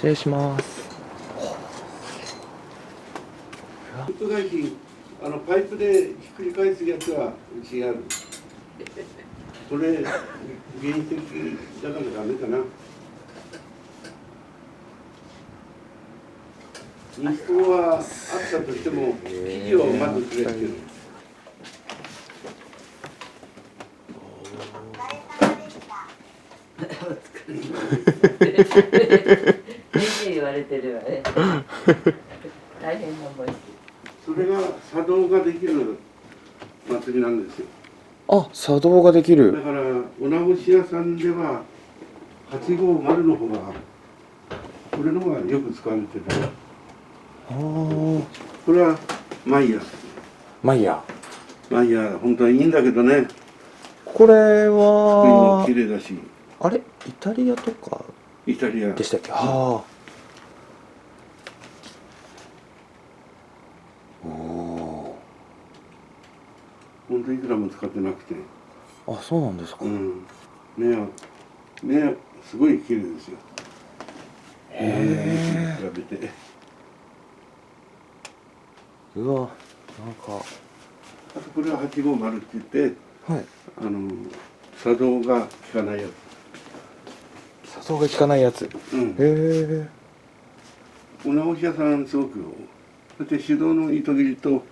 失礼します。外資パイプでひっくり返すやつはうちにある。これ原始的だからダメかな。日本はあったとしても生地をまずくれっていう。言われてるわね。大変な思い。それが茶道ができる祭りなんですよ。あ、茶道ができる。だからお直し屋さんでは850の方がこれの方がよく使われてる。ああ。これはマイヤー。マイヤマイヤー本当はいいんだけどね。これは綺麗だし。あれイタリアとかイタリアでしたっけ？はあ。おお。本当いくらも使ってなくて。あ、そうなんですか。うん。目はすごい綺麗ですよ。へえ。比べて。うわ、なんか。あとこれは850って言って、はい。茶道が効かないやつ。茶道が効かないやつ。うん。へえ。お直し屋さんすごく。そして手動の糸切りと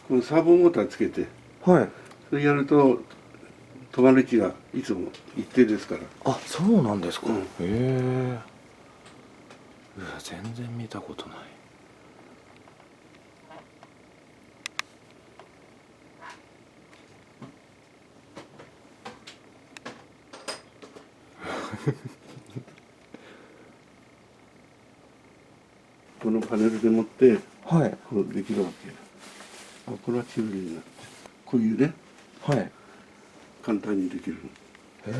このサーボモーターつけて。はい。それやると止まる位置がいつも一定ですから。あ、そうなんですか。うん、へえ。うわ、全然見たことない。このパネルでもってはい。こうできるわけ。あ、これはチューリーになってこういうね、はい。簡単にできる。へえ。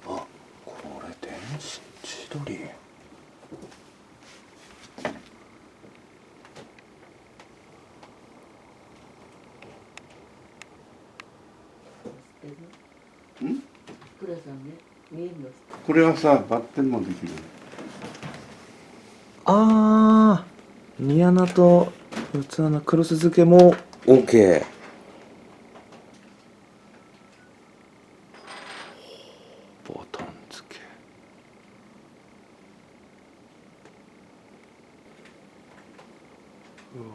あ、これ電子千鳥。ん？クラさんね、見えるの。これはさ、バッテンもできる。ああ、煮穴と四つ穴クロス付けも OK。ボタン付け。うわ。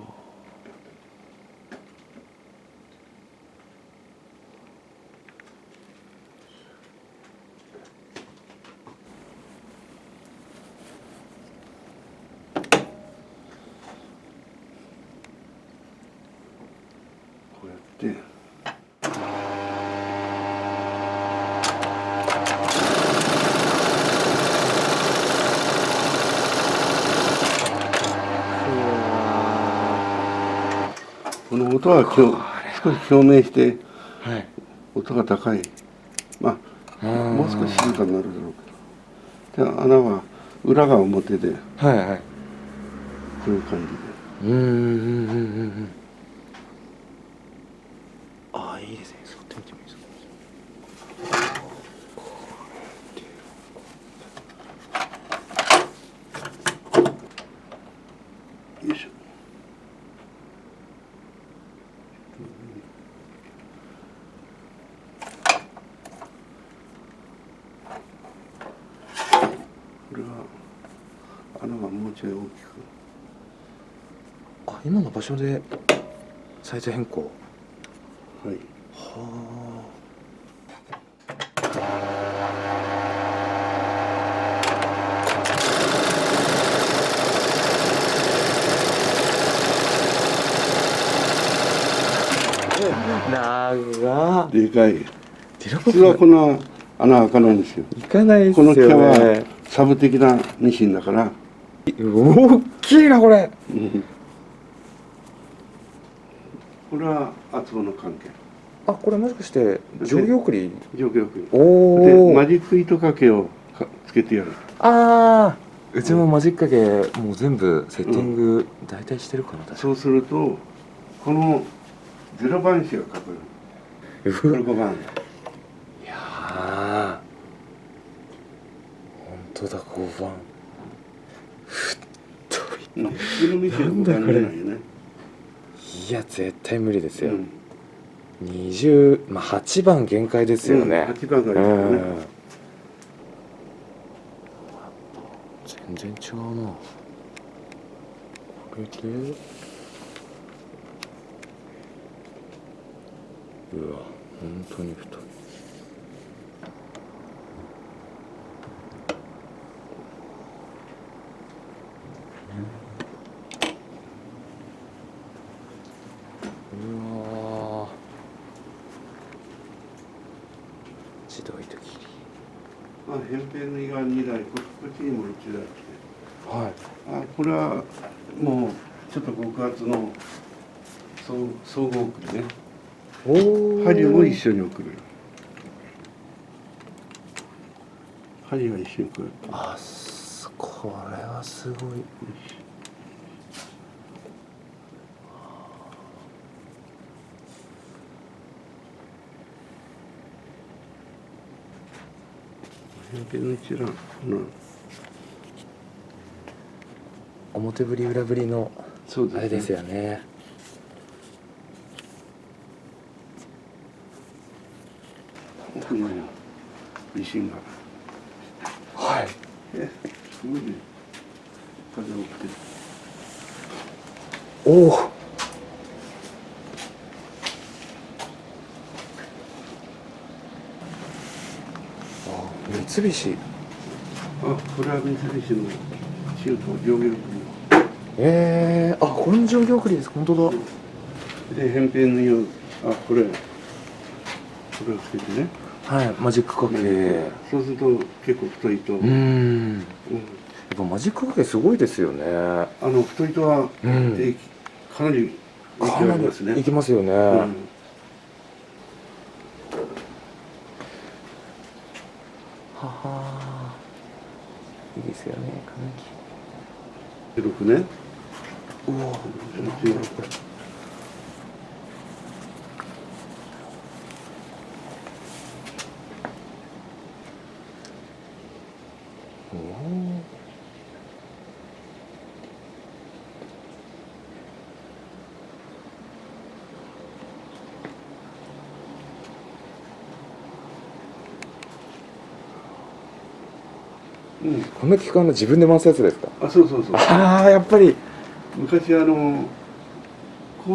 こうやって。この音は少し共鳴して、はい。音が高い。まあ、もう少し静かになるだろうけど。で、穴は裏が表で、はいはい。こういう感じで。ああ、いいですね。触ってみてもいいですか。よいしょ。これは穴がもうちょい大きく。あ、今の場所でサイズ変更。はい。はあ。長っ。でかい。普普通はこの穴開かないんですよ。いかないですこのよ毛はね。サブ的なミシンだから。大きいなこれ。これは厚穂の関係。あ、これもしかして定規送り。上下送り。おお。でマジック糸掛けをつけてやる。ああ。うちもマジック掛けもう全部セッティング大体してるかな、確か。そうするとこの0番紙が書く。これ5番。いやー。当だ5番普通の店は5番じゃないよね。いや絶対無理ですよ、うん20まあ8番限界ですよね、 8番がいいよね。全然違うな。これでうわ本当に太い。うわひどい時あ、扁平の胃が2台、こっちにも1台来て。はいあ、これはもうちょっと極厚の総合送りね。おお針も一緒に送る。針は一緒に送る。あこれはすごい。扁平の一覧、表振り裏振りのそうですね。あれですよね。このミシンが。はい。すごいね。風を送ってる。おお。三菱。あ、これは三菱の中途上下力あこれも上下送りです。本当だ。で扁平のよう、あ、これをつけてね。はいマジックかけ。そうすると結構太いと。やっぱマジックかけすごいですよね。太いとは、かなり影響ありますね。いきますよね。ははいいですよね。16ね。うわこれ。この機関の自分で回すやつですか。あ、そうそうそう。ああやっぱり昔コー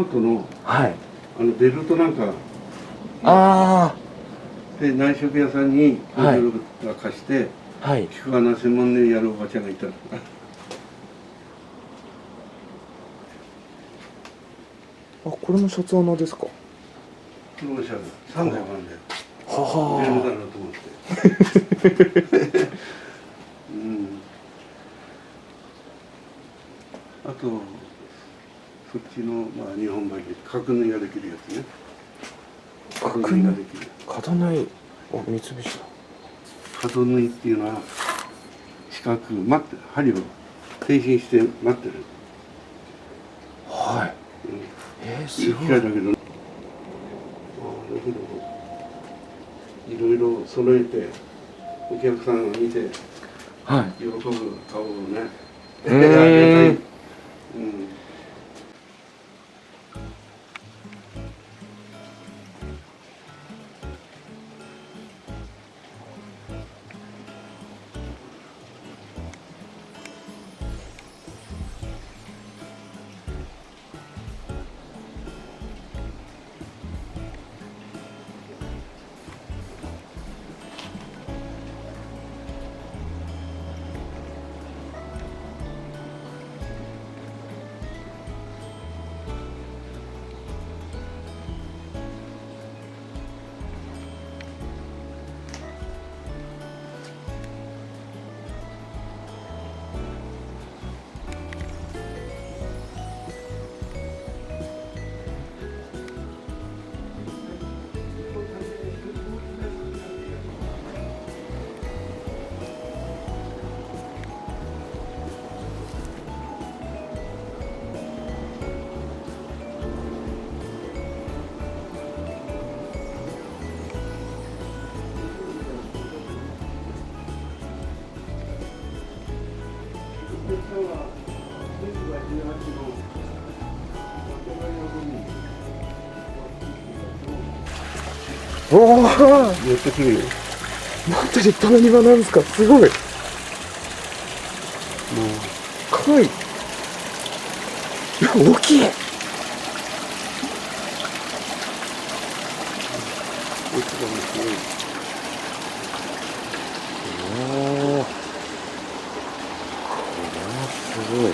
トのはいベルトなんかあで内職屋さんに工場が貸してあはい菊花専門でやるおばちゃんがいたの。あこれもシャツ穴ですか。この車3台もあるんだよ。はベルだろうと思って。あとそっちの日本針角縫いができるやつね。角縫いができる。角縫い三菱だ。角縫いっていうのは四角待って針を停止して待ってる。はい。すごい。機械だけど。だけどいろいろ揃えてお客さんが見て喜ぶ顔をね。ありがたい。おお、なん寄ってくるよ。て立派な庭なんですか。すごい。もうかわいい。大きい。奥が面白い。おお、これはすごい。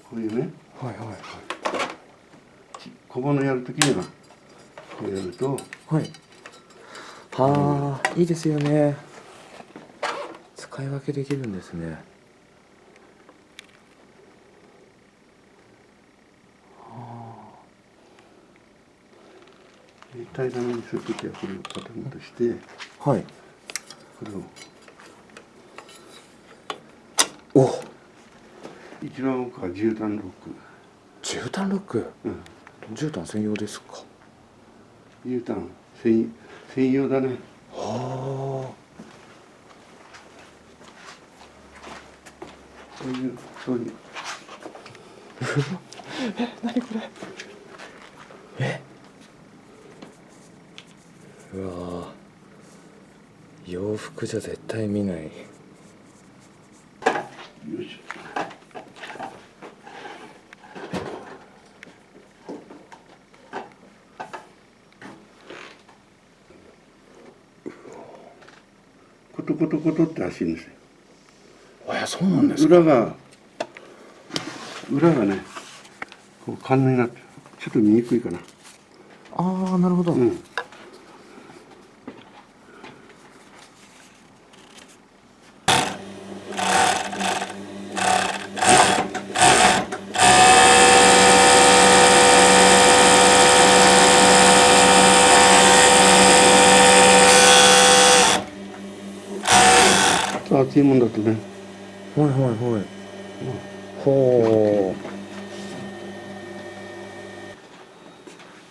こういうね、はいはい小物やるときにはこうやると、はい。はい。はあ、いいですよね。使い分けできるんですね。平らめにするときはこれをパタンとして、はい。これをお、一番奥は絨毯ロック。絨毯ロック。うん、絨毯専用ですか。絨毯専用だね。はそういう。あ。何これ。うわー、洋服じゃ絶対見ない。よいしょ。コトコトコトって走るんですよ。そうなんですか。裏がね、こうカンになってちょっと見にくいかな。ああ、なるほど。うん。熱いもんだとね。はいはいはい。ほ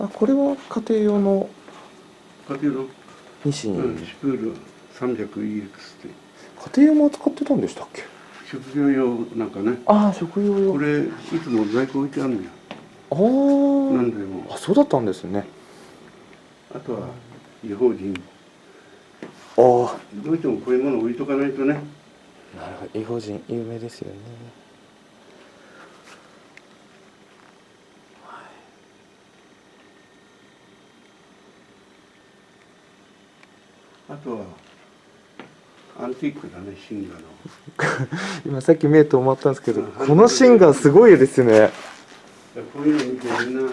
う。あ、これは家庭用の家庭のミシン。シプール 300EX って家庭用も扱ってたんでしたっけ。職業用なんかね。ああ、食用用。これいつも在庫置いてあるんだよ。ああ。何でも。あ、そうだったんですね。あとは違法人。ああ。どうしてもこういうもの置いとかないとね。なるほど、異邦人有名ですよね。あとはアンティークだね、シンガの。今さっき目止まったんですけど、うんこのシンガーすごいですね。こういうの見てみんな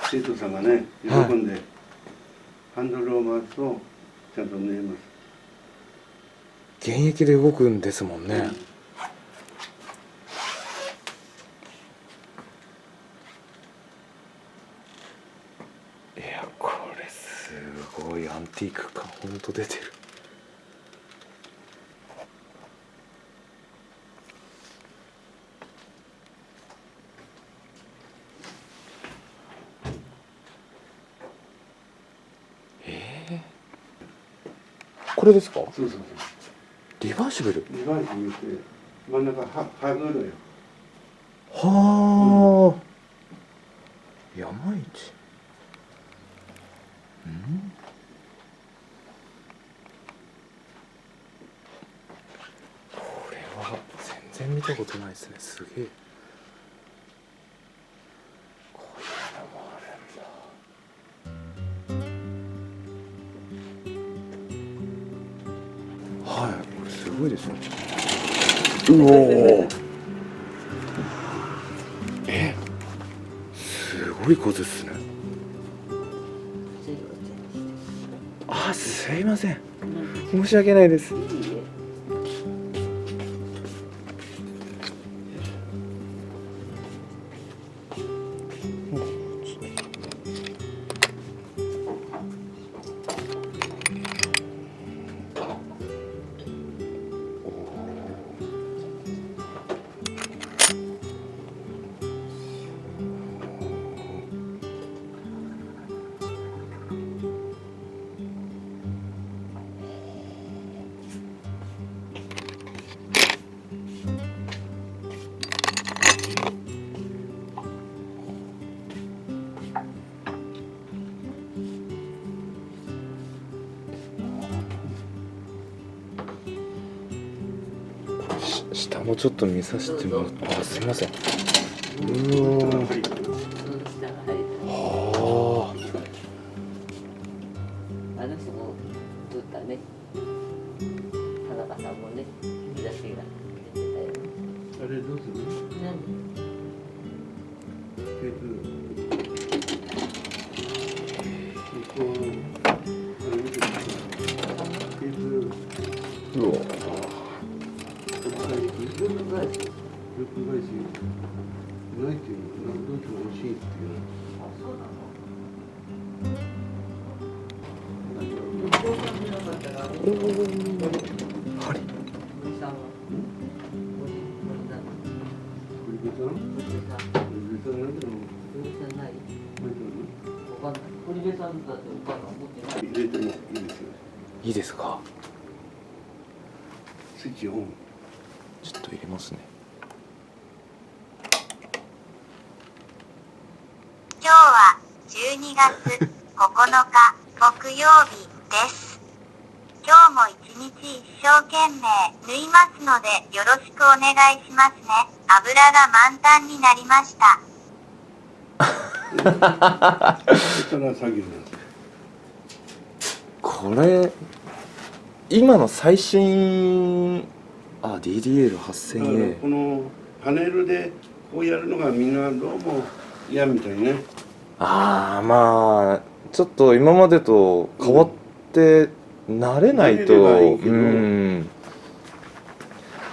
生徒さんがね喜んで、ハンドルを回すとちゃんと縫えます。現役で動くんですもんね。いや、これすごいアンティーク感ほんと出てる。これですか。そうそうそう。リバーシブル。リバーシブルって真ん中はハグだよ。はあ、山一。うん。これは全然見たことないですね。すげえ。こういうのもあるんだ。はい、これすごいですね。うおー。すごいことですね。あ、すいません。申し訳ないです。下もちょっと見させてもらって、あ、すいません。うんうわその下が入る。はあの人も撮ったね。田中さんもね、日差しが出てたよ。あれどうする？なんこうあれ見てください。うわループ返し。ループ返しないっていうの、どうしても欲しいっていうの。あ、そうなの？針。森さんは？森さん。堀部さん？森さん。堀部さんなんだろう。堀部さんない？ないかわかんない。堀部さんだってお母さん持ってない。な。入れてもいいですよ。いいですか。スイッチオン。ちょっと入れますね。今日は12月9日木曜日です。今日も一日一生懸命縫いますのでよろしくお願いしますね。油が満タンになりました。そしたら作業なんですよ。これ今の最新DDL8000 だから A このパネルでこうやるのがみんなどうも嫌みたいね。ああ、まあちょっと今までと変わって慣れないと、慣れればいいけどうん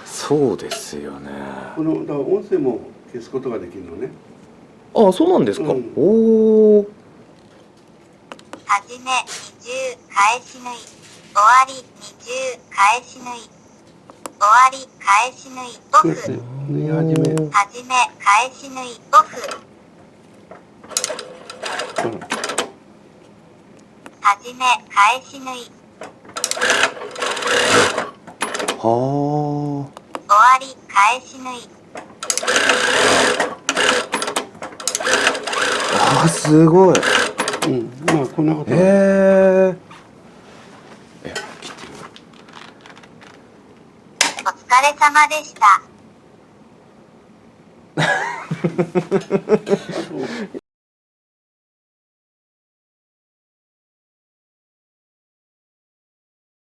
そうですよね。このだから音声も消すことができるのね。ああ、そうなんですか。うんおお。はじめ20返し縫い、終わり20返し縫い、終わり返し縫いオフ、縫い始め。はじめ返し縫いオフ、はじめ返し縫い、は終わり返し縫い、あ。あ、すごい。うん、まあこんなこと。へえ。切ってみよお疲れ様でした。あと